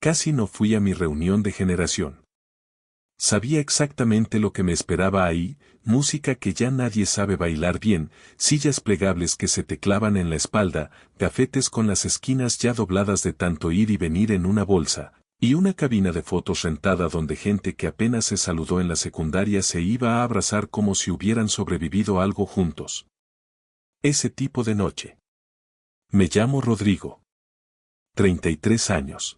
Casi no fui a mi reunión de generación. Sabía exactamente lo que me esperaba ahí, música que ya nadie sabe bailar bien, sillas plegables que se te clavan en la espalda, gafetes con las esquinas ya dobladas de tanto ir y venir en una bolsa, y una cabina de fotos rentada donde gente que apenas se saludó en la secundaria se iba a abrazar como si hubieran sobrevivido algo juntos. Ese tipo de noche. Me llamo Rodrigo. 33 años.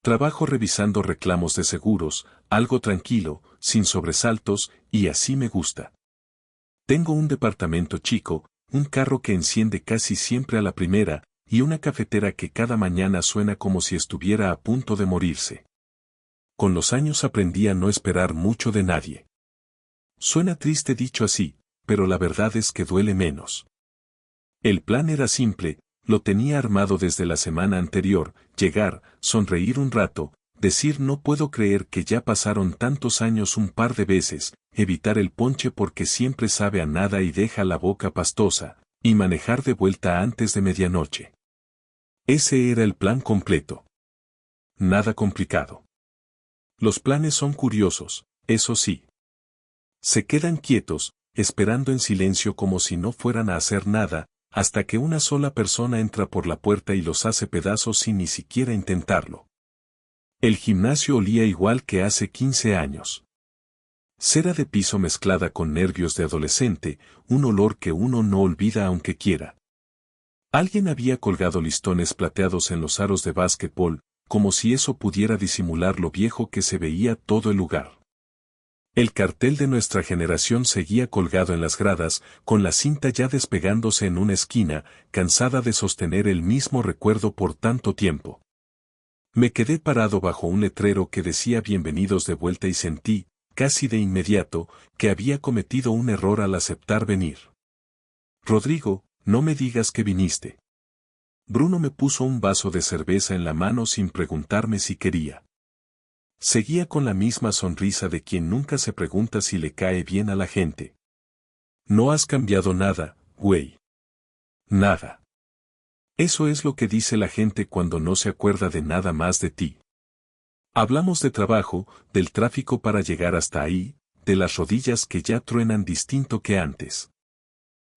Trabajo revisando reclamos de seguros, algo tranquilo, sin sobresaltos, y así me gusta. Tengo un departamento chico, un carro que enciende casi siempre a la primera, y una cafetera que cada mañana suena como si estuviera a punto de morirse. Con los años aprendí a no esperar mucho de nadie. Suena triste dicho así, pero la verdad es que duele menos. El plan era simple, lo tenía armado desde la semana anterior, llegar, sonreír un rato, decir no puedo creer que ya pasaron tantos años un par de veces, evitar el ponche porque siempre sabe a nada y deja la boca pastosa, y manejar de vuelta antes de medianoche. Ese era el plan completo. Nada complicado. Los planes son curiosos, eso sí. Se quedan quietos, esperando en silencio como si no fueran a hacer nada, hasta que una sola persona entra por la puerta y los hace pedazos sin ni siquiera intentarlo. El gimnasio olía igual que hace 15 años. Cera de piso mezclada con nervios de adolescente, un olor que uno no olvida aunque quiera. Alguien había colgado listones plateados en los aros de básquetbol, como si eso pudiera disimular lo viejo que se veía todo el lugar. El cartel de nuestra generación seguía colgado en las gradas, con la cinta ya despegándose en una esquina, cansada de sostener el mismo recuerdo por tanto tiempo. Me quedé parado bajo un letrero que decía bienvenidos de vuelta y sentí, casi de inmediato, que había cometido un error al aceptar venir. Rodrigo, no me digas que viniste. Bruno me puso un vaso de cerveza en la mano sin preguntarme si quería. Seguía con la misma sonrisa de quien nunca se pregunta si le cae bien a la gente. No has cambiado nada, güey. Nada. Eso es lo que dice la gente cuando no se acuerda de nada más de ti. Hablamos de trabajo, del tráfico para llegar hasta ahí, de las rodillas que ya truenan distinto que antes.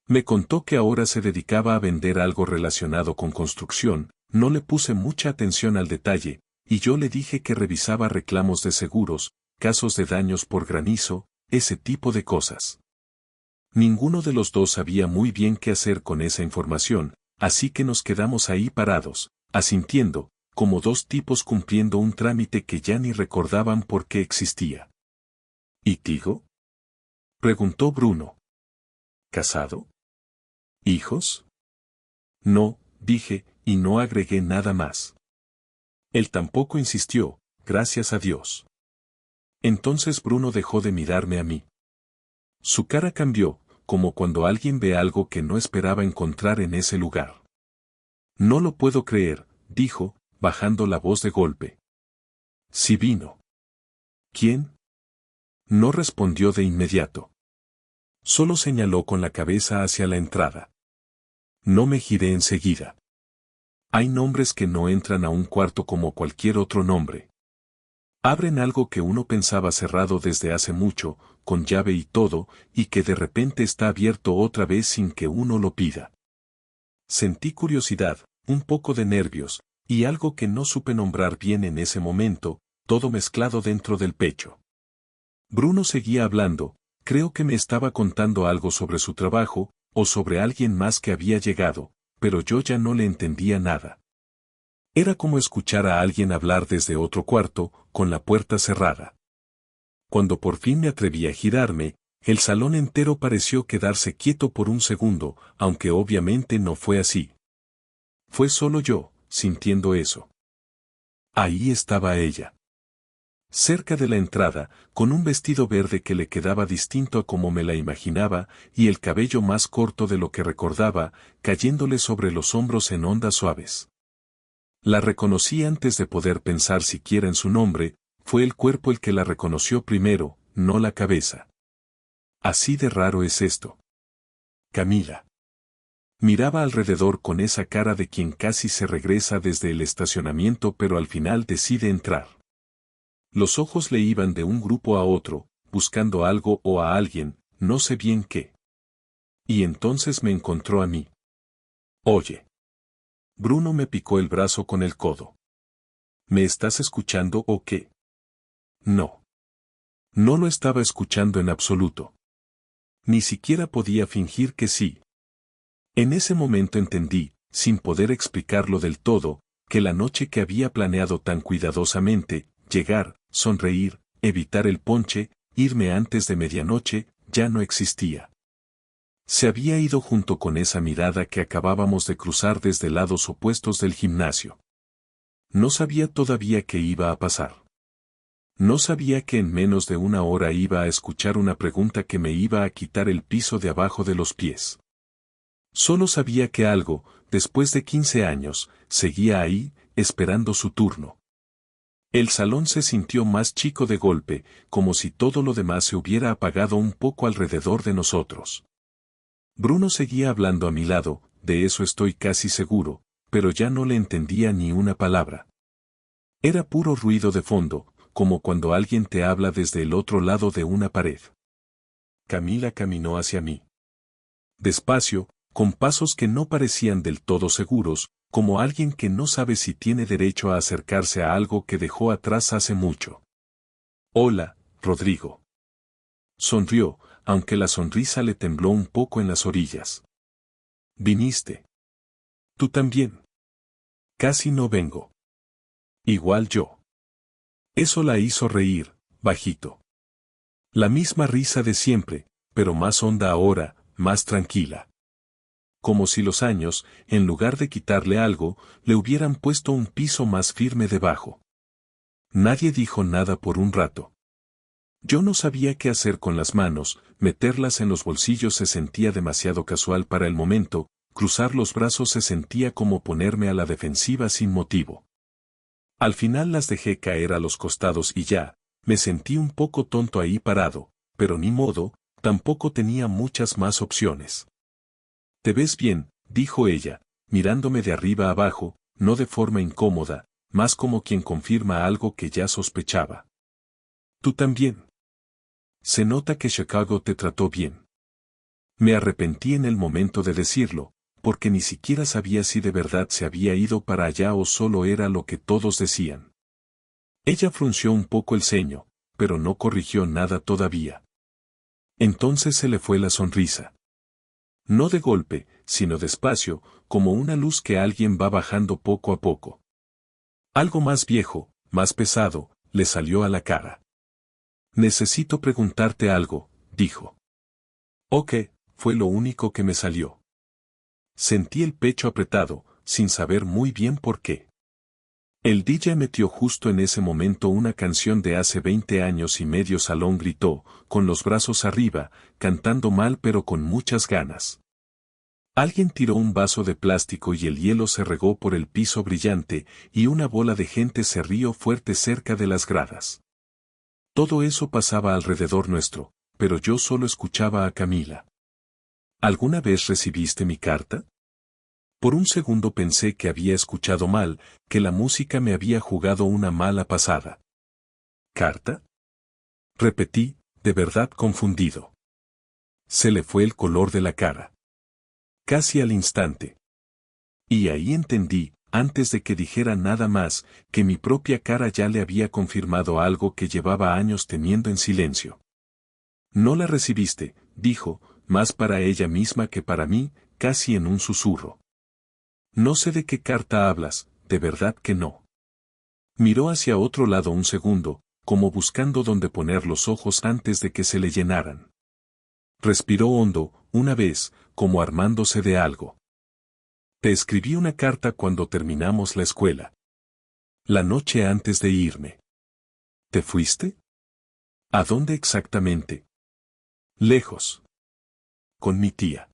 Me contó que ahora se dedicaba a vender algo relacionado con construcción, no le puse mucha atención al detalle, y yo le dije que revisaba reclamos de seguros, casos de daños por granizo, ese tipo de cosas. Ninguno de los dos sabía muy bien qué hacer con esa información, así que nos quedamos ahí parados, asintiendo, como dos tipos cumpliendo un trámite que ya ni recordaban por qué existía. ¿Y Tigo? Preguntó Bruno. ¿Casado? ¿Hijos? No, dije, y no agregué nada más. Él tampoco insistió, gracias a Dios. Entonces Bruno dejó de mirarme a mí. Su cara cambió, como cuando alguien ve algo que no esperaba encontrar en ese lugar. No lo puedo creer, dijo, bajando la voz de golpe. Sí vino. ¿Quién? No respondió de inmediato. Solo señaló con la cabeza hacia la entrada. No me giré enseguida. Hay nombres que no entran a un cuarto como cualquier otro nombre. Abren algo que uno pensaba cerrado desde hace mucho, con llave y todo, y que de repente está abierto otra vez sin que uno lo pida. Sentí curiosidad, un poco de nervios, y algo que no supe nombrar bien en ese momento, todo mezclado dentro del pecho. Bruno seguía hablando, creo que me estaba contando algo sobre su trabajo, o sobre alguien más que había llegado, pero yo ya no le entendía nada. Era como escuchar a alguien hablar desde otro cuarto, con la puerta cerrada. Cuando por fin me atreví a girarme, el salón entero pareció quedarse quieto por un segundo, aunque obviamente no fue así. Fue solo yo, sintiendo eso. Ahí estaba ella. Cerca de la entrada, con un vestido verde que le quedaba distinto a como me la imaginaba, y el cabello más corto de lo que recordaba, cayéndole sobre los hombros en ondas suaves. La reconocí antes de poder pensar siquiera en su nombre, fue el cuerpo el que la reconoció primero, no la cabeza. Así de raro es esto. Camila. Miraba alrededor con esa cara de quien casi se regresa desde el estacionamiento pero al final decide entrar. Los ojos le iban de un grupo a otro, buscando algo o a alguien, no sé bien qué. Y entonces me encontró a mí. Oye. Bruno me picó el brazo con el codo. ¿Me estás escuchando o qué? No. No lo estaba escuchando en absoluto. Ni siquiera podía fingir que sí. En ese momento entendí, sin poder explicarlo del todo, que la noche que había planeado tan cuidadosamente, llegar, sonreír, evitar el ponche, irme antes de medianoche, ya no existía. Se había ido junto con esa mirada que acabábamos de cruzar desde lados opuestos del gimnasio. No sabía todavía qué iba a pasar. No sabía que en menos de una hora iba a escuchar una pregunta que me iba a quitar el piso de abajo de los pies. Solo sabía que algo, después de 15 años, seguía ahí, esperando su turno. El salón se sintió más chico de golpe, como si todo lo demás se hubiera apagado un poco alrededor de nosotros. Bruno seguía hablando a mi lado, de eso estoy casi seguro, pero ya no le entendía ni una palabra. Era puro ruido de fondo, como cuando alguien te habla desde el otro lado de una pared. Camila caminó hacia mí. Despacio, con pasos que no parecían del todo seguros, como alguien que no sabe si tiene derecho a acercarse a algo que dejó atrás hace mucho. Hola, Rodrigo. Sonrió, aunque la sonrisa le tembló un poco en las orillas. ¿Viniste? Tú también. Casi no vengo. Igual yo. Eso la hizo reír, bajito. La misma risa de siempre, pero más honda ahora, más tranquila. Como si los años, en lugar de quitarle algo, le hubieran puesto un piso más firme debajo. Nadie dijo nada por un rato. Yo no sabía qué hacer con las manos, meterlas en los bolsillos se sentía demasiado casual para el momento, cruzar los brazos se sentía como ponerme a la defensiva sin motivo. Al final las dejé caer a los costados y ya, me sentí un poco tonto ahí parado, pero ni modo, tampoco tenía muchas más opciones. «Te ves bien», dijo ella, mirándome de arriba abajo, no de forma incómoda, más como quien confirma algo que ya sospechaba. «Tú también. Se nota que Chicago te trató bien». Me arrepentí en el momento de decirlo, porque ni siquiera sabía si de verdad se había ido para allá o solo era lo que todos decían. Ella frunció un poco el ceño, pero no corrigió nada todavía. Entonces se le fue la sonrisa. No de golpe, sino despacio, como una luz que alguien va bajando poco a poco. Algo más viejo, más pesado, le salió a la cara. «Necesito preguntarte algo», dijo. «Ok», fue lo único que me salió. Sentí el pecho apretado, sin saber muy bien por qué. El DJ metió justo en ese momento una canción de hace 20 años y medio salón gritó, con los brazos arriba, cantando mal pero con muchas ganas. Alguien tiró un vaso de plástico y el hielo se regó por el piso brillante, y una bola de gente se rió fuerte cerca de las gradas. Todo eso pasaba alrededor nuestro, pero yo solo escuchaba a Camila. ¿Alguna vez recibiste mi carta? Por un segundo pensé que había escuchado mal, que la música me había jugado una mala pasada. ¿Carta? Repetí, de verdad confundido. Se le fue el color de la cara. Casi al instante. Y ahí entendí, antes de que dijera nada más, que mi propia cara ya le había confirmado algo que llevaba años temiendo en silencio. «No la recibiste», dijo, más para ella misma que para mí, casi en un susurro. «No sé de qué carta hablas, de verdad que no». Miró hacia otro lado un segundo, como buscando dónde poner los ojos antes de que se le llenaran. Respiró hondo, una vez, como armándose de algo. «Te escribí una carta cuando terminamos la escuela. La noche antes de irme». «¿Te fuiste? ¿A dónde exactamente?» «Lejos. Con mi tía».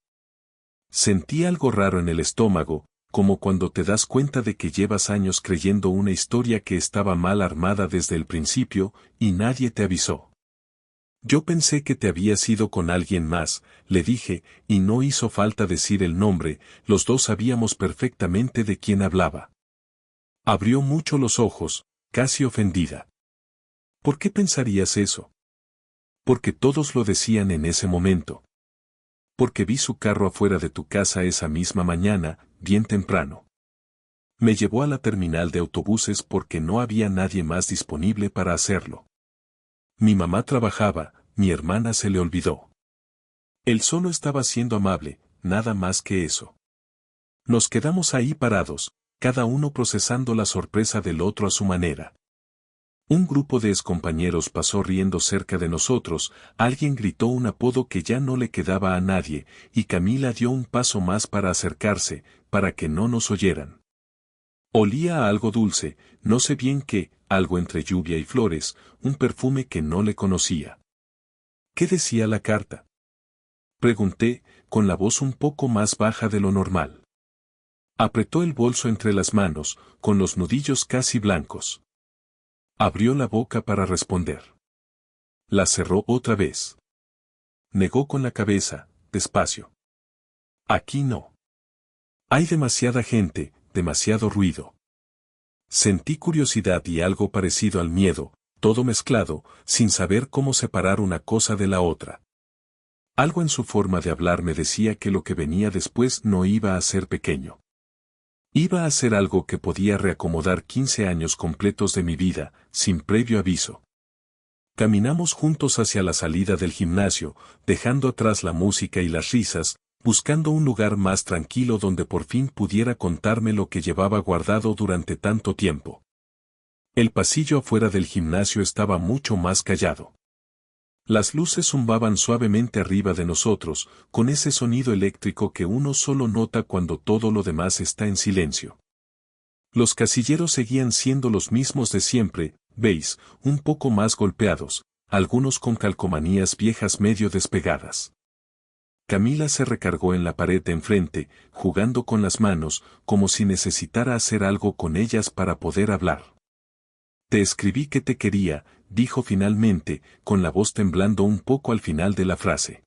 Sentí algo raro en el estómago, como cuando te das cuenta de que llevas años creyendo una historia que estaba mal armada desde el principio, y nadie te avisó. Yo pensé que te habías ido con alguien más, le dije, y no hizo falta decir el nombre, los dos sabíamos perfectamente de quién hablaba. Abrió mucho los ojos, casi ofendida. ¿Por qué pensarías eso? Porque todos lo decían en ese momento. Porque vi su carro afuera de tu casa esa misma mañana, bien temprano. Me llevó a la terminal de autobuses porque no había nadie más disponible para hacerlo. Mi mamá trabajaba, mi hermana se le olvidó. Él solo estaba siendo amable, nada más que eso. Nos quedamos ahí parados, cada uno procesando la sorpresa del otro a su manera. Un grupo de excompañeros pasó riendo cerca de nosotros, alguien gritó un apodo que ya no le quedaba a nadie, y Camila dio un paso más para acercarse, para que no nos oyeran. Olía a algo dulce, no sé bien qué, algo entre lluvia y flores, un perfume que no le conocía. ¿Qué decía la carta? Pregunté, con la voz un poco más baja de lo normal. Apretó el bolso entre las manos, con los nudillos casi blancos. Abrió la boca para responder. La cerró otra vez. Negó con la cabeza, despacio. Aquí no. Hay demasiada gente, demasiado ruido. Sentí curiosidad y algo parecido al miedo, todo mezclado, sin saber cómo separar una cosa de la otra. Algo en su forma de hablar me decía que lo que venía después no iba a ser pequeño. Iba a ser algo que podía reacomodar 15 años completos de mi vida, sin previo aviso. Caminamos juntos hacia la salida del gimnasio, dejando atrás la música y las risas, buscando un lugar más tranquilo donde por fin pudiera contarme lo que llevaba guardado durante tanto tiempo. El pasillo afuera del gimnasio estaba mucho más callado. Las luces zumbaban suavemente arriba de nosotros, con ese sonido eléctrico que uno solo nota cuando todo lo demás está en silencio. Los casilleros seguían siendo los mismos de siempre, veis, un poco más golpeados, algunos con calcomanías viejas medio despegadas. Camila se recargó en la pared de enfrente, jugando con las manos, como si necesitara hacer algo con ellas para poder hablar. Te escribí que te quería, dijo finalmente, con la voz temblando un poco al final de la frase.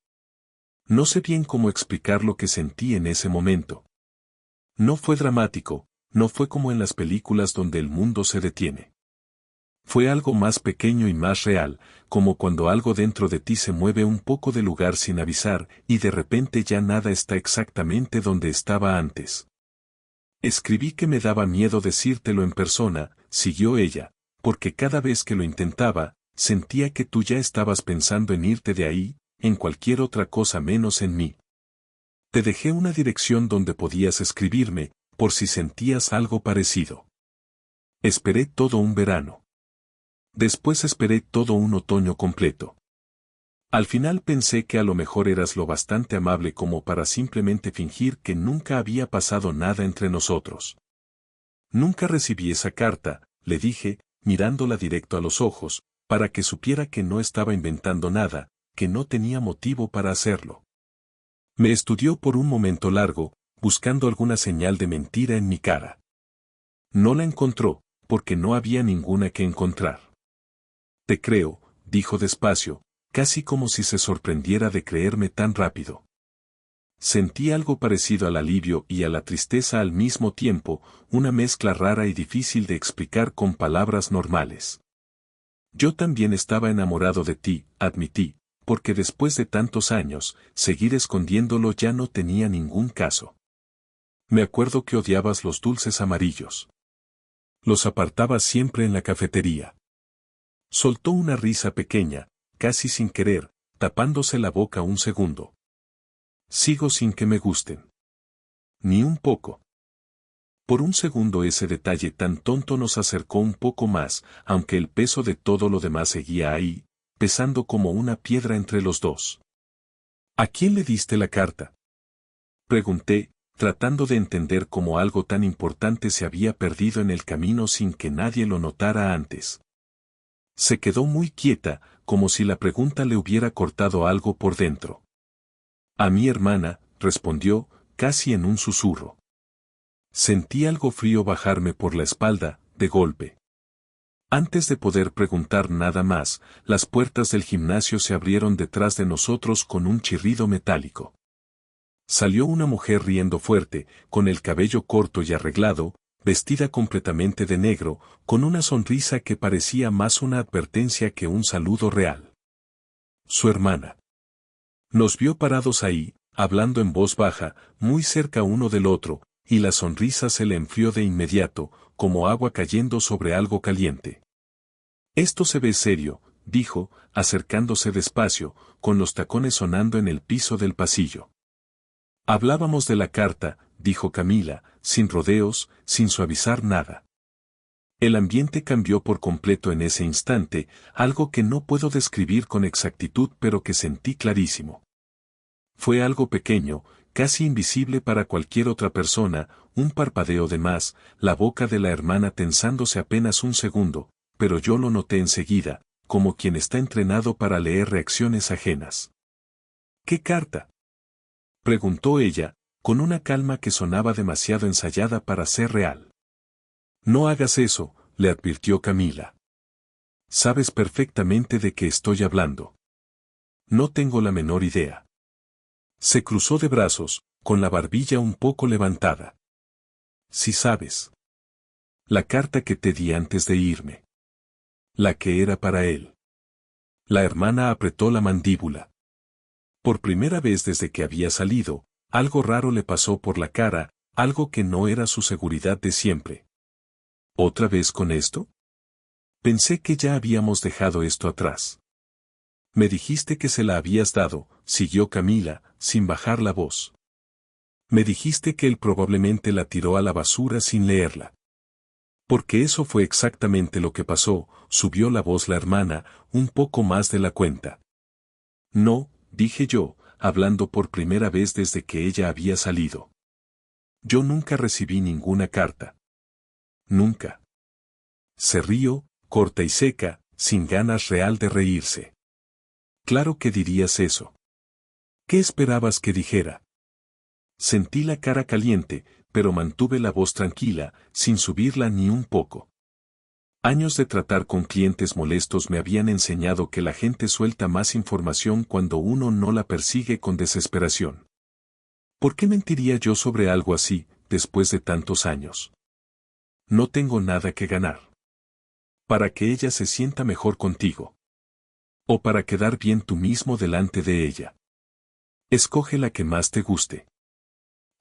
No sé bien cómo explicar lo que sentí en ese momento. No fue dramático, no fue como en las películas donde el mundo se detiene. Fue algo más pequeño y más real, como cuando algo dentro de ti se mueve un poco de lugar sin avisar, y de repente ya nada está exactamente donde estaba antes. Escribí que me daba miedo decírtelo en persona, siguió ella, porque cada vez que lo intentaba, sentía que tú ya estabas pensando en irte de ahí, en cualquier otra cosa menos en mí. Te dejé una dirección donde podías escribirme, por si sentías algo parecido. Esperé todo un verano. Después esperé todo un otoño completo. Al final pensé que a lo mejor eras lo bastante amable como para simplemente fingir que nunca había pasado nada entre nosotros. Nunca recibí esa carta, le dije, mirándola directo a los ojos, para que supiera que no estaba inventando nada, que no tenía motivo para hacerlo. Me estudió por un momento largo, buscando alguna señal de mentira en mi cara. No la encontró, porque no había ninguna que encontrar. Te creo, dijo despacio, casi como si se sorprendiera de creerme tan rápido. Sentí algo parecido al alivio y a la tristeza al mismo tiempo, una mezcla rara y difícil de explicar con palabras normales. Yo también estaba enamorado de ti, admití, porque después de tantos años, seguir escondiéndolo ya no tenía ningún caso. Me acuerdo que odiabas los dulces amarillos. Los apartabas siempre en la cafetería. Soltó una risa pequeña, casi sin querer, tapándose la boca un segundo. Sigo sin que me gusten. Ni un poco. Por un segundo ese detalle tan tonto nos acercó un poco más, aunque el peso de todo lo demás seguía ahí, pesando como una piedra entre los dos. ¿A quién le diste la carta? Pregunté, tratando de entender cómo algo tan importante se había perdido en el camino sin que nadie lo notara antes. Se quedó muy quieta, como si la pregunta le hubiera cortado algo por dentro. A mi hermana, respondió, casi en un susurro. Sentí algo frío bajarme por la espalda, de golpe. Antes de poder preguntar nada más, las puertas del gimnasio se abrieron detrás de nosotros con un chirrido metálico. Salió una mujer riendo fuerte, con el cabello corto y arreglado, vestida completamente de negro, con una sonrisa que parecía más una advertencia que un saludo real. Su hermana. Nos vio parados ahí, hablando en voz baja, muy cerca uno del otro, y la sonrisa se le enfrió de inmediato, como agua cayendo sobre algo caliente. Esto se ve serio, dijo, acercándose despacio, con los tacones sonando en el piso del pasillo. Hablábamos de la carta, dijo Camila, sin rodeos, sin suavizar nada. El ambiente cambió por completo en ese instante, algo que no puedo describir con exactitud pero que sentí clarísimo. Fue algo pequeño, casi invisible para cualquier otra persona, un parpadeo de más, la boca de la hermana tensándose apenas un segundo, pero yo lo noté enseguida, como quien está entrenado para leer reacciones ajenas. ¿Qué carta?, preguntó ella, con una calma que sonaba demasiado ensayada para ser real. No hagas eso, le advirtió Camila. Sabes perfectamente de qué estoy hablando. No tengo la menor idea. Se cruzó de brazos, con la barbilla un poco levantada. Sí sabes. La carta que te di antes de irme. La que era para él. La hermana apretó la mandíbula. Por primera vez desde que había salido, algo raro le pasó por la cara, algo que no era su seguridad de siempre. ¿Otra vez con esto? Pensé que ya habíamos dejado esto atrás. Me dijiste que se la habías dado, siguió Camila, sin bajar la voz. Me dijiste que él probablemente la tiró a la basura sin leerla. Porque eso fue exactamente lo que pasó, subió la voz la hermana, un poco más de la cuenta. No, dije yo, hablando por primera vez desde que ella había salido. Yo nunca recibí ninguna carta. Nunca. Se rió, corta y seca, sin ganas real de reírse. Claro que dirías eso. ¿Qué esperabas que dijera? Sentí la cara caliente, pero mantuve la voz tranquila, sin subirla ni un poco. Años de tratar con clientes molestos me habían enseñado que la gente suelta más información cuando uno no la persigue con desesperación. ¿Por qué mentiría yo sobre algo así, después de tantos años? No tengo nada que ganar. Para que ella se sienta mejor contigo. O para quedar bien tú mismo delante de ella. Escoge la que más te guste.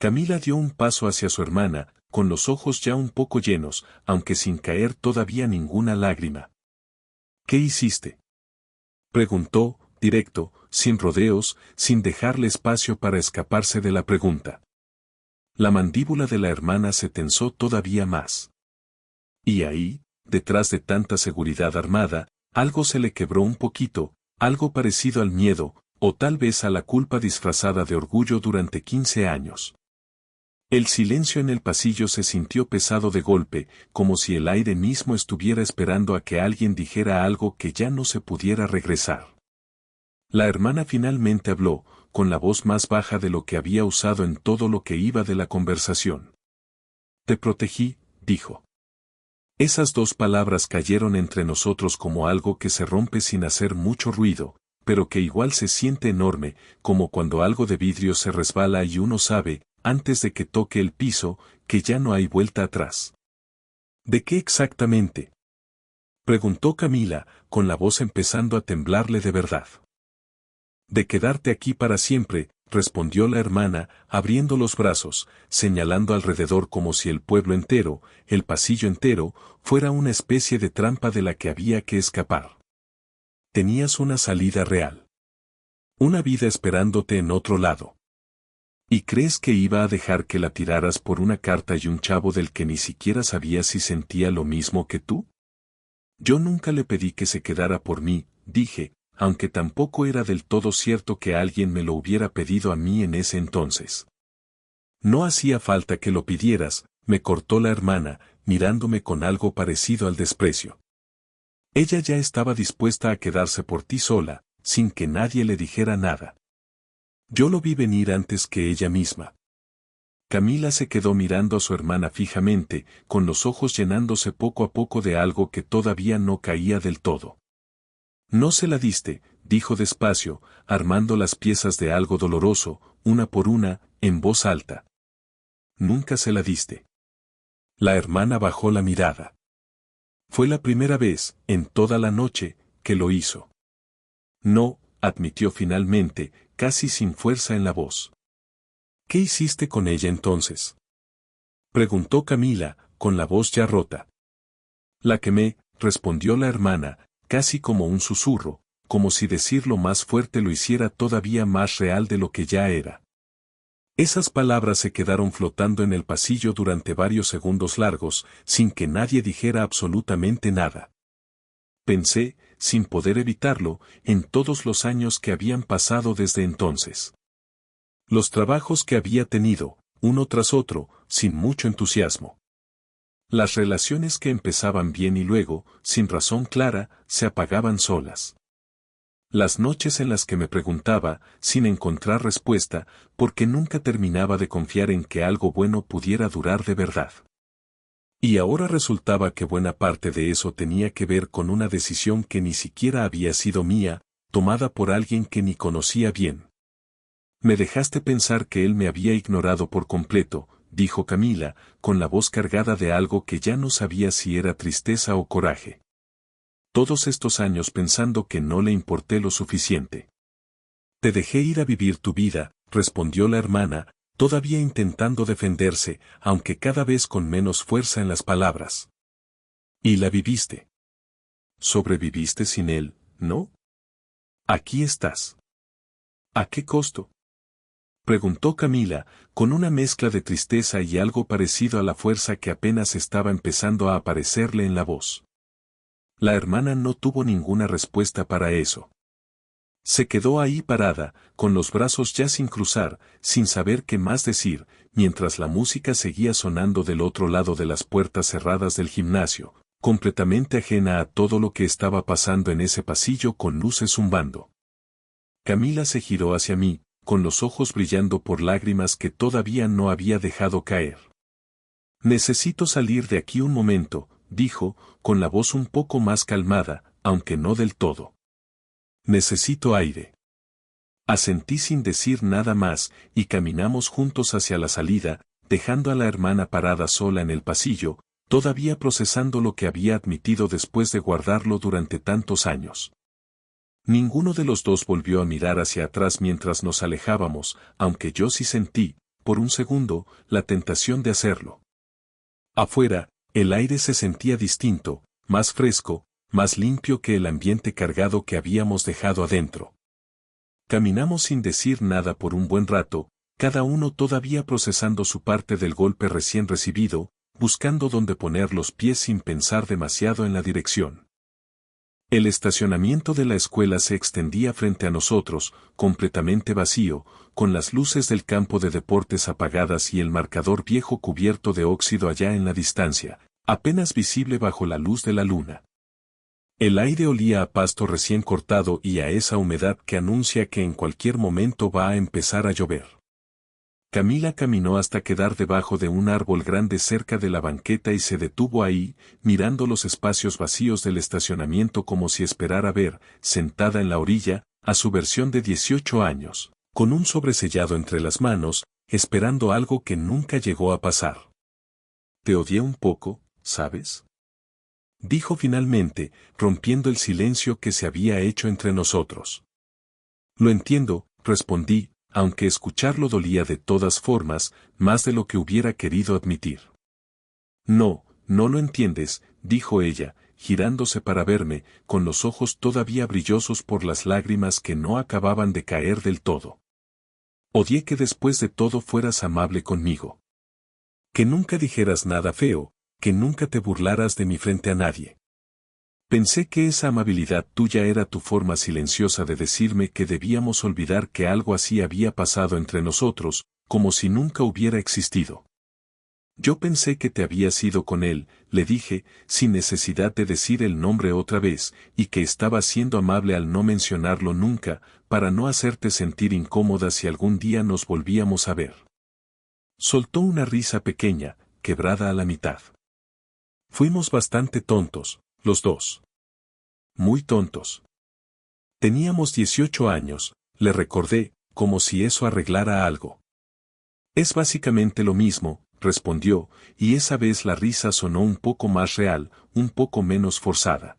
Camila dio un paso hacia su hermana, con los ojos ya un poco llenos, aunque sin caer todavía ninguna lágrima. ¿Qué hiciste?, preguntó, directo, sin rodeos, sin dejarle espacio para escaparse de la pregunta. La mandíbula de la hermana se tensó todavía más. Y ahí, detrás de tanta seguridad armada, algo se le quebró un poquito, algo parecido al miedo, o tal vez a la culpa disfrazada de orgullo durante 15 años. El silencio en el pasillo se sintió pesado de golpe, como si el aire mismo estuviera esperando a que alguien dijera algo que ya no se pudiera regresar. La hermana finalmente habló, con la voz más baja de lo que había usado en todo lo que iba de la conversación. Te protegí, dijo. Esas dos palabras cayeron entre nosotros como algo que se rompe sin hacer mucho ruido, pero que igual se siente enorme, como cuando algo de vidrio se resbala y uno sabe, antes de que toque el piso, que ya no hay vuelta atrás. ¿De qué exactamente?, preguntó Camila, con la voz empezando a temblarle de verdad. De quedarte aquí para siempre, respondió la hermana, abriendo los brazos, señalando alrededor como si el pueblo entero, el pasillo entero, fuera una especie de trampa de la que había que escapar. Tenías una salida real. Una vida esperándote en otro lado. ¿Y crees que iba a dejar que la tiraras por una carta y un chavo del que ni siquiera sabía si sentía lo mismo que tú? Yo nunca le pedí que se quedara por mí, dije, aunque tampoco era del todo cierto que alguien me lo hubiera pedido a mí en ese entonces. No hacía falta que lo pidieras, me cortó la hermana, mirándome con algo parecido al desprecio. Ella ya estaba dispuesta a quedarse por ti sola, sin que nadie le dijera nada. Yo lo vi venir antes que ella misma. Camila se quedó mirando a su hermana fijamente, con los ojos llenándose poco a poco de algo que todavía no caía del todo. No se la diste, dijo despacio, armando las piezas de algo doloroso, una por una, en voz alta. Nunca se la diste. La hermana bajó la mirada. Fue la primera vez, en toda la noche, que lo hizo. No, admitió finalmente, casi sin fuerza en la voz. ¿Qué hiciste con ella entonces? Preguntó Camila, con la voz ya rota. La quemé, respondió la hermana, casi como un susurro, como si decirlo más fuerte lo hiciera todavía más real de lo que ya era. Esas palabras se quedaron flotando en el pasillo durante varios segundos largos, sin que nadie dijera absolutamente nada. Pensé, sin poder evitarlo, en todos los años que habían pasado desde entonces. Los trabajos que había tenido, uno tras otro, sin mucho entusiasmo. Las relaciones que empezaban bien y luego, sin razón clara, se apagaban solas. Las noches en las que me preguntaba, sin encontrar respuesta, porque nunca terminaba de confiar en que algo bueno pudiera durar de verdad. Y ahora resultaba que buena parte de eso tenía que ver con una decisión que ni siquiera había sido mía, tomada por alguien que ni conocía bien. Me dejaste pensar que él me había ignorado por completo, dijo Camila, con la voz cargada de algo que ya no sabía si era tristeza o coraje. Todos estos años pensando que no le importé lo suficiente. Te dejé ir a vivir tu vida, respondió la hermana, todavía intentando defenderse, aunque cada vez con menos fuerza en las palabras. Y la viviste. Sobreviviste sin él, ¿no? Aquí estás. ¿A qué costo? Preguntó Camila, con una mezcla de tristeza y algo parecido a la fuerza que apenas estaba empezando a aparecerle en la voz. La hermana no tuvo ninguna respuesta para eso. Se quedó ahí parada, con los brazos ya sin cruzar, sin saber qué más decir, mientras la música seguía sonando del otro lado de las puertas cerradas del gimnasio, completamente ajena a todo lo que estaba pasando en ese pasillo con luces zumbando. Camila se giró hacia mí, con los ojos brillando por lágrimas que todavía no había dejado caer. Necesito salir de aquí un momento, dijo, con la voz un poco más calmada, aunque no del todo. Necesito aire. Asentí sin decir nada más, y caminamos juntos hacia la salida, dejando a la hermana parada sola en el pasillo, todavía procesando lo que había admitido después de guardarlo durante tantos años. Ninguno de los dos volvió a mirar hacia atrás mientras nos alejábamos, aunque yo sí sentí, por un segundo, la tentación de hacerlo. Afuera, el aire se sentía distinto, más fresco, más limpio que el ambiente cargado que habíamos dejado adentro. Caminamos sin decir nada por un buen rato, cada uno todavía procesando su parte del golpe recién recibido, buscando dónde poner los pies sin pensar demasiado en la dirección. El estacionamiento de la escuela se extendía frente a nosotros, completamente vacío, con las luces del campo de deportes apagadas y el marcador viejo cubierto de óxido allá en la distancia, apenas visible bajo la luz de la luna. El aire olía a pasto recién cortado y a esa humedad que anuncia que en cualquier momento va a empezar a llover. Camila caminó hasta quedar debajo de un árbol grande cerca de la banqueta y se detuvo ahí, mirando los espacios vacíos del estacionamiento como si esperara ver, sentada en la orilla, a su versión de 18 años, con un sobresellado entre las manos, esperando algo que nunca llegó a pasar. Te odié un poco, ¿sabes? Dijo finalmente, rompiendo el silencio que se había hecho entre nosotros. Lo entiendo, respondí, aunque escucharlo dolía de todas formas, más de lo que hubiera querido admitir. No, no lo entiendes, dijo ella, girándose para verme, con los ojos todavía brillosos por las lágrimas que no acababan de caer del todo. Odié que después de todo fueras amable conmigo. Que nunca dijeras nada feo, que nunca te burlaras de mí frente a nadie. Pensé que esa amabilidad tuya era tu forma silenciosa de decirme que debíamos olvidar que algo así había pasado entre nosotros, como si nunca hubiera existido. Yo pensé que te habías ido con él, le dije, sin necesidad de decir el nombre otra vez, y que estaba siendo amable al no mencionarlo nunca, para no hacerte sentir incómoda si algún día nos volvíamos a ver. Soltó una risa pequeña, quebrada a la mitad. Fuimos bastante tontos, los dos. Muy tontos. Teníamos 18 años, le recordé, como si eso arreglara algo. Es básicamente lo mismo, respondió, y esa vez la risa sonó un poco más real, un poco menos forzada.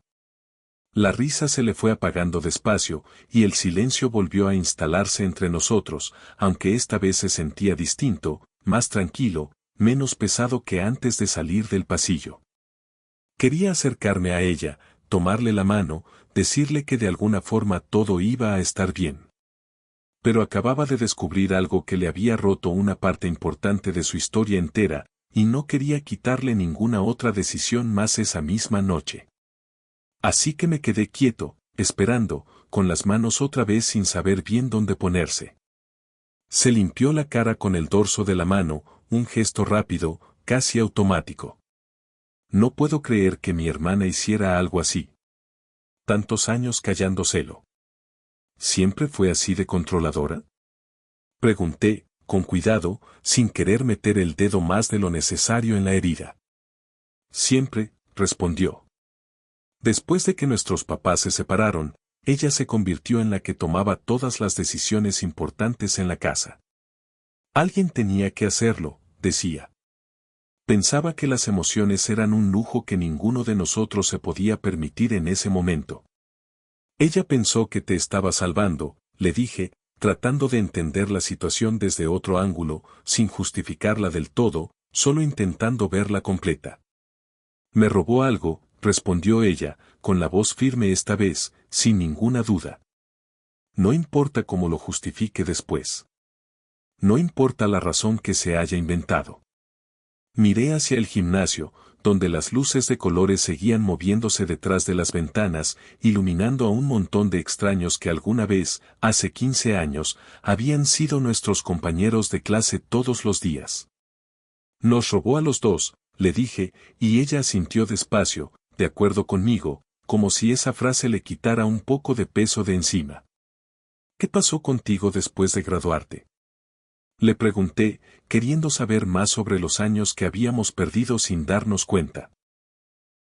La risa se le fue apagando despacio, y el silencio volvió a instalarse entre nosotros, aunque esta vez se sentía distinto, más tranquilo, menos pesado que antes de salir del pasillo. Quería acercarme a ella, tomarle la mano, decirle que de alguna forma todo iba a estar bien. Pero acababa de descubrir algo que le había roto una parte importante de su historia entera, y no quería quitarle ninguna otra decisión más esa misma noche. Así que me quedé quieto, esperando, con las manos otra vez sin saber bien dónde ponerse. Se limpió la cara con el dorso de la mano, un gesto rápido, casi automático. No puedo creer que mi hermana hiciera algo así. Tantos años callándoselo. ¿Siempre fue así de controladora? Pregunté, con cuidado, sin querer meter el dedo más de lo necesario en la herida. Siempre, respondió. Después de que nuestros papás se separaron, ella se convirtió en la que tomaba todas las decisiones importantes en la casa. Alguien tenía que hacerlo, decía. Pensaba que las emociones eran un lujo que ninguno de nosotros se podía permitir en ese momento. Ella pensó que te estaba salvando, le dije, tratando de entender la situación desde otro ángulo, sin justificarla del todo, solo intentando verla completa. Me robó algo, respondió ella, con la voz firme esta vez, sin ninguna duda. No importa cómo lo justifique después. No importa la razón que se haya inventado. Miré hacia el gimnasio, donde las luces de colores seguían moviéndose detrás de las ventanas, iluminando a un montón de extraños que alguna vez, hace 15 años, habían sido nuestros compañeros de clase todos los días. Nos robó a los dos, le dije, y ella asintió despacio, de acuerdo conmigo, como si esa frase le quitara un poco de peso de encima. ¿Qué pasó contigo después de graduarte? Le pregunté, queriendo saber más sobre los años que habíamos perdido sin darnos cuenta.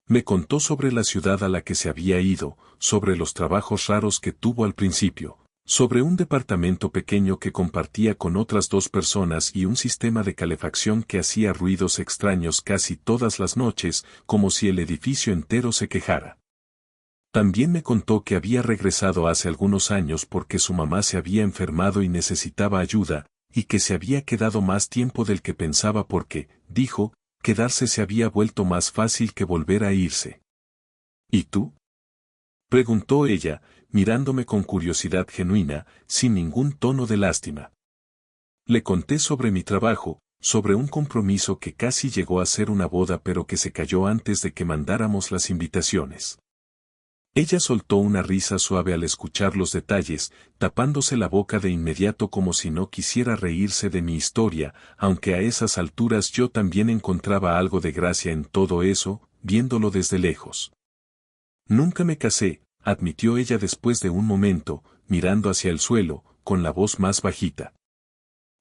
Me contó sobre la ciudad a la que se había ido, sobre los trabajos raros que tuvo al principio, sobre un departamento pequeño que compartía con otras 2 personas y un sistema de calefacción que hacía ruidos extraños casi todas las noches, como si el edificio entero se quejara. También me contó que había regresado hace algunos años porque su mamá se había enfermado y necesitaba ayuda, y que se había quedado más tiempo del que pensaba porque, dijo, quedarse se había vuelto más fácil que volver a irse. ¿Y tú? Preguntó ella, mirándome con curiosidad genuina, sin ningún tono de lástima. Le conté sobre mi trabajo, sobre un compromiso que casi llegó a ser una boda pero que se cayó antes de que mandáramos las invitaciones. Ella soltó una risa suave al escuchar los detalles, tapándose la boca de inmediato como si no quisiera reírse de mi historia, aunque a esas alturas yo también encontraba algo de gracia en todo eso, viéndolo desde lejos. Nunca me casé, admitió ella después de un momento, mirando hacia el suelo, con la voz más bajita.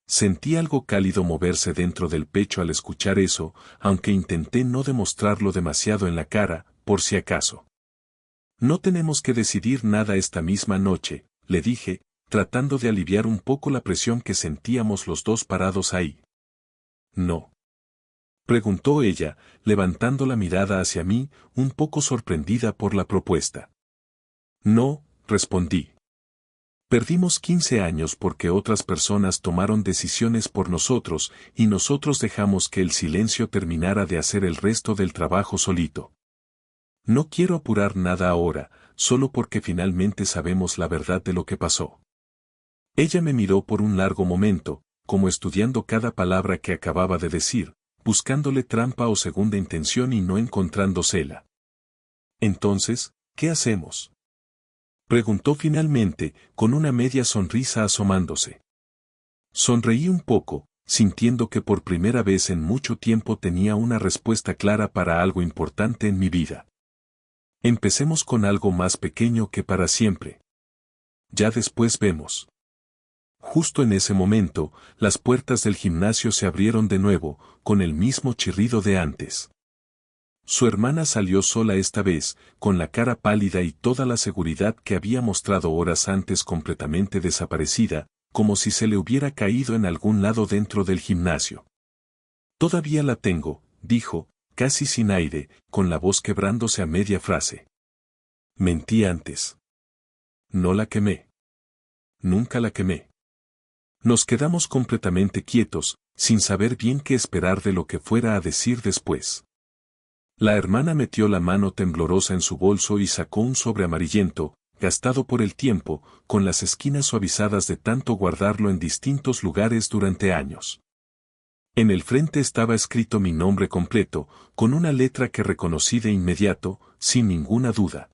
Sentí algo cálido moverse dentro del pecho al escuchar eso, aunque intenté no demostrarlo demasiado en la cara, por si acaso. No tenemos que decidir nada esta misma noche, le dije, tratando de aliviar un poco la presión que sentíamos los dos parados ahí. ¿No? Preguntó ella, levantando la mirada hacia mí, un poco sorprendida por la propuesta. No, respondí. Perdimos 15 años porque otras personas tomaron decisiones por nosotros y nosotros dejamos que el silencio terminara de hacer el resto del trabajo solito. No quiero apurar nada ahora, solo porque finalmente sabemos la verdad de lo que pasó. Ella me miró por un largo momento, como estudiando cada palabra que acababa de decir, buscándole trampa o segunda intención y no encontrándosela. Entonces, ¿qué hacemos? Preguntó finalmente, con una media sonrisa asomándose. Sonreí un poco, sintiendo que por primera vez en mucho tiempo tenía una respuesta clara para algo importante en mi vida. Empecemos con algo más pequeño que para siempre. Ya después vemos. Justo en ese momento, las puertas del gimnasio se abrieron de nuevo, con el mismo chirrido de antes. Su hermana salió sola esta vez, con la cara pálida y toda la seguridad que había mostrado horas antes completamente desaparecida, como si se le hubiera caído en algún lado dentro del gimnasio. Todavía la tengo, dijo, casi sin aire, con la voz quebrándose a media frase. Mentí antes. No la quemé. Nunca la quemé. Nos quedamos completamente quietos, sin saber bien qué esperar de lo que fuera a decir después. La hermana metió la mano temblorosa en su bolso y sacó un sobre amarillento, gastado por el tiempo, con las esquinas suavizadas de tanto guardarlo en distintos lugares durante años. En el frente estaba escrito mi nombre completo, con una letra que reconocí de inmediato, sin ninguna duda.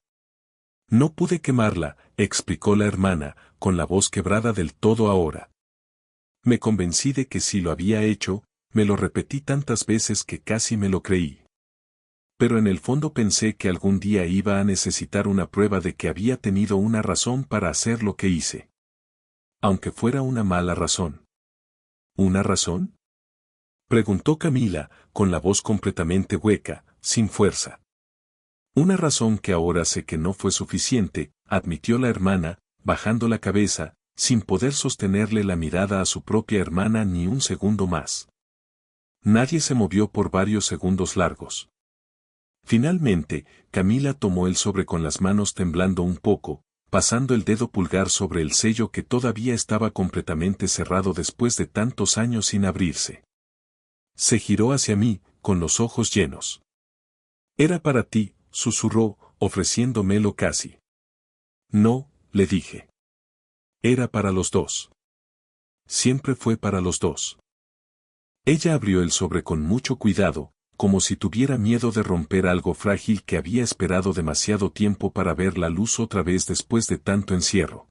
No pude quemarla, explicó la hermana, con la voz quebrada del todo ahora. Me convencí de que si lo había hecho, me lo repetí tantas veces que casi me lo creí. Pero en el fondo pensé que algún día iba a necesitar una prueba de que había tenido una razón para hacer lo que hice. Aunque fuera una mala razón. ¿Una razón? Preguntó Camila, con la voz completamente hueca, sin fuerza. Una razón que ahora sé que no fue suficiente, admitió la hermana, bajando la cabeza, sin poder sostenerle la mirada a su propia hermana ni un segundo más. Nadie se movió por varios segundos largos. Finalmente, Camila tomó el sobre con las manos temblando un poco, pasando el dedo pulgar sobre el sello que todavía estaba completamente cerrado después de tantos años sin abrirse. Se giró hacia mí, con los ojos llenos. Era para ti, susurró, ofreciéndomelo casi. No, le dije. Era para los dos. Siempre fue para los dos. Ella abrió el sobre con mucho cuidado, como si tuviera miedo de romper algo frágil que había esperado demasiado tiempo para ver la luz otra vez después de tanto encierro.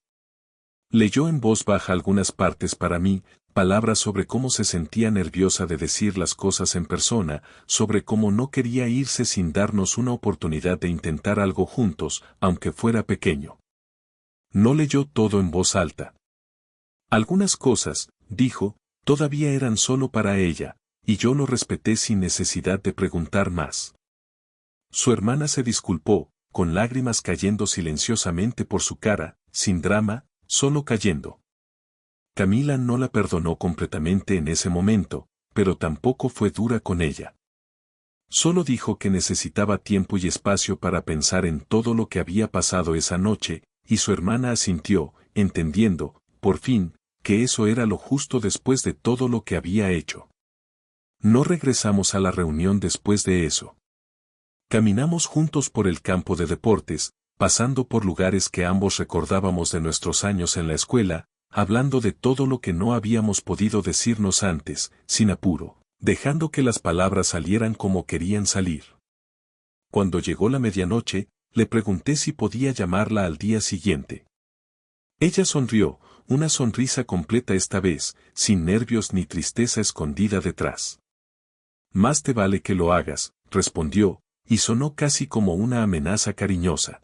Leyó en voz baja algunas partes para mí, palabras sobre cómo se sentía nerviosa de decir las cosas en persona, sobre cómo no quería irse sin darnos una oportunidad de intentar algo juntos, aunque fuera pequeño. No leyó todo en voz alta. Algunas cosas, dijo, todavía eran solo para ella, y yo lo respeté sin necesidad de preguntar más. Su hermana se disculpó, con lágrimas cayendo silenciosamente por su cara, sin drama, solo cayendo. Camila no la perdonó completamente en ese momento, pero tampoco fue dura con ella. Solo dijo que necesitaba tiempo y espacio para pensar en todo lo que había pasado esa noche, y su hermana asintió, entendiendo, por fin, que eso era lo justo después de todo lo que había hecho. No regresamos a la reunión después de eso. Caminamos juntos por el campo de deportes, pasando por lugares que ambos recordábamos de nuestros años en la escuela, hablando de todo lo que no habíamos podido decirnos antes, sin apuro, dejando que las palabras salieran como querían salir. Cuando llegó la medianoche, le pregunté si podía llamarla al día siguiente. Ella sonrió, una sonrisa completa esta vez, sin nervios ni tristeza escondida detrás. Más te vale que lo hagas, respondió, y sonó casi como una amenaza cariñosa.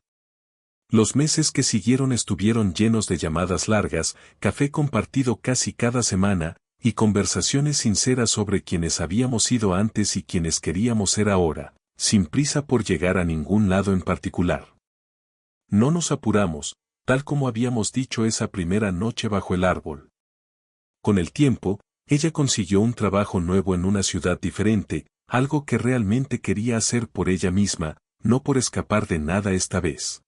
Los meses que siguieron estuvieron llenos de llamadas largas, café compartido casi cada semana, y conversaciones sinceras sobre quienes habíamos sido antes y quienes queríamos ser ahora, sin prisa por llegar a ningún lado en particular. No nos apuramos, tal como habíamos dicho esa primera noche bajo el árbol. Con el tiempo, ella consiguió un trabajo nuevo en una ciudad diferente, algo que realmente quería hacer por ella misma, no por escapar de nada esta vez.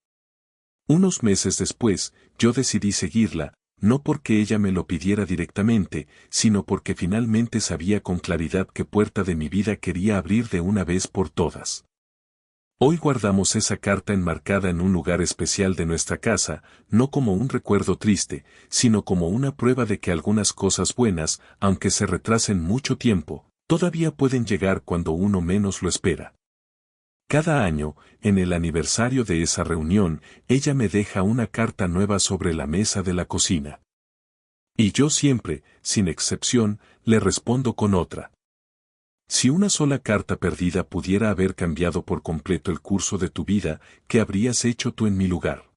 Unos meses después, yo decidí seguirla, no porque ella me lo pidiera directamente, sino porque finalmente sabía con claridad qué puerta de mi vida quería abrir de una vez por todas. Hoy guardamos esa carta enmarcada en un lugar especial de nuestra casa, no como un recuerdo triste, sino como una prueba de que algunas cosas buenas, aunque se retrasen mucho tiempo, todavía pueden llegar cuando uno menos lo espera. Cada año, en el aniversario de esa reunión, ella me deja una carta nueva sobre la mesa de la cocina. Y yo siempre, sin excepción, le respondo con otra. Si una sola carta perdida pudiera haber cambiado por completo el curso de tu vida, ¿qué habrías hecho tú en mi lugar?